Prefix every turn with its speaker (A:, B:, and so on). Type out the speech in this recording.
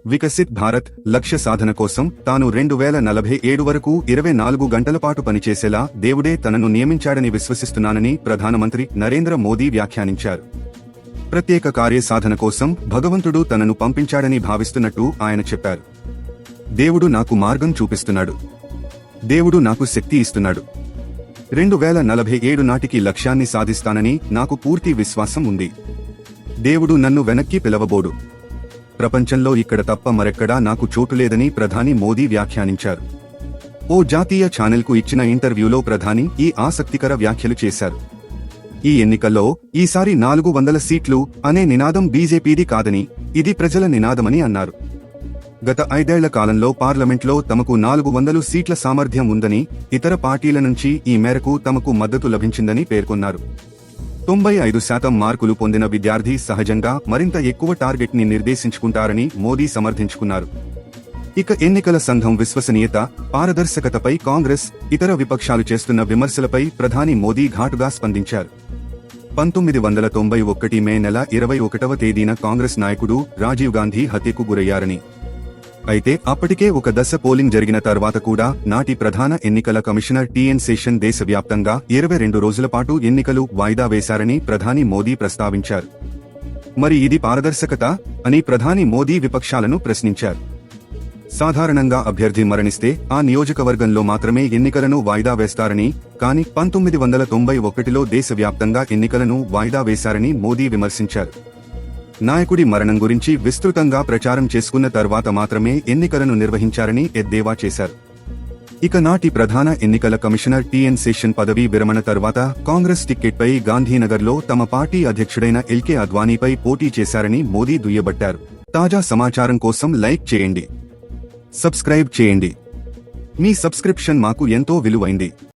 A: వికసిత్ భారత్ లక్ష్య సాధన కోసం తాను 2047 వరకు 24 గంటల పాటు పనిచేసేలా దేవుడే తనను నియమించాడని విశ్వసిస్తున్నానని ప్రధానమంత్రి నరేంద్ర మోదీ వ్యాఖ్యానించారు. ప్రత్యేక కార్యసాధన కోసం భగవంతుడు తనను పంపించాడని భావిస్తున్నట్టు ఆయన చెప్పారు. దేవుడు నాకు మార్గం చూపిస్తున్నాడు. దేవుడు నాకు శక్తి ఇస్తున్నాడు. 2047 నాటికి లక్ష్యాన్ని సాధిస్తానని నాకు పూర్తి విశ్వాసం ఉంది. దేవుడు నన్ను వెనక్కి పిలవబోడు. ప్రపంచంలో ఇక్కడ తప్ప మరెక్కడా నాకు చోటులేదని ప్రధాని మోదీ వ్యాఖ్యానించారు. ఓ జాతీయ ఛానెల్కు ఇచ్చిన ఇంటర్వ్యూలో ప్రధాని ఈ ఆసక్తికర వ్యాఖ్యలు చేశారు. ఈ ఎన్నికల్లో ఈసారి 400 సీట్లు అనే నినాదం బీజేపీది కాదని, ఇది ప్రజల నినాదమని అన్నారు. గత 5 ఏళ్ల కాలంలో పార్లమెంట్లో తమకు 400 సీట్ల సామర్థ్యం ఉందని, ఇతర పార్టీల నుంచి ఈ మేరకు తమకు మద్దతు లభించిందని పేర్కొన్నారు. 95% మార్కులు పొందిన విద్యార్థి సహజంగా మరింత ఎక్కువ టార్గెట్ ని నిర్దేశించుకుంటారని మోదీ సమర్థించుకున్నారు. ఇక ఎన్నికల సంఘం విశ్వసనీయత, పారదర్శకతపై కాంగ్రెస్, ఇతర విపక్షాలు చేస్తున్న విమర్శలపై ప్రధాని మోదీ ఘాటుగా స్పందించారు. 1991 మే నెల 21వ తేదీన కాంగ్రెస్ నాయకుడు రాజీవ్ గాంధీ హత్యకు గురయ్యారని, అయితే అప్పటికే ఒక దశ పోలింగ్ జరిగిన తర్వాత కూడా నాటి ప్రధాన ఎన్నికల కమిషనర్ టిఎన్ శేషన్ దేశవ్యాప్తంగా 22 రోజుల పాటు ఎన్నికలు వాయిదా వేశారని ప్రధాని మోదీ ప్రస్తావించారు. మరి ఇది పారదర్శకత అని ప్రధాని మోదీ విపక్షాలను ప్రశ్నించారు. సాధారణంగా అభ్యర్థి మరణిస్తే ఆ నియోజకవర్గంలో మాత్రమే ఎన్నికలను వాయిదా వేస్తారని, కానీ 1991లో దేశవ్యాప్తంగా ఎన్నికలను వాయిదా వేశారని మోదీ విమర్శించారు. నాయకుడి మరణం గురించి విస్తృతంగా ప్రచారం చేసుకున్న తర్వాత మాత్రమే ఎన్నికలను నిర్వహించారని ఎద్దేవా చేశారు. ఇక నాటి ప్రధాన ఎన్నికల కమిషనర్ టిఎన్ శేషన్ పదవీ విరమణ తర్వాత కాంగ్రెస్ టిక్కెట్పై గాంధీనగర్లో తమ పార్టీ అధ్యక్షుడైన ఎల్కే అద్వానీపై పోటీ చేశారని మోదీ దుయ్యబట్టారు. తాజా సమాచారం కోసం లైక్ చేయండి, సబ్స్క్రైబ్ చేయండి. మీ సబ్స్క్రిప్షన్ మాకు ఎంతో విలువైంది.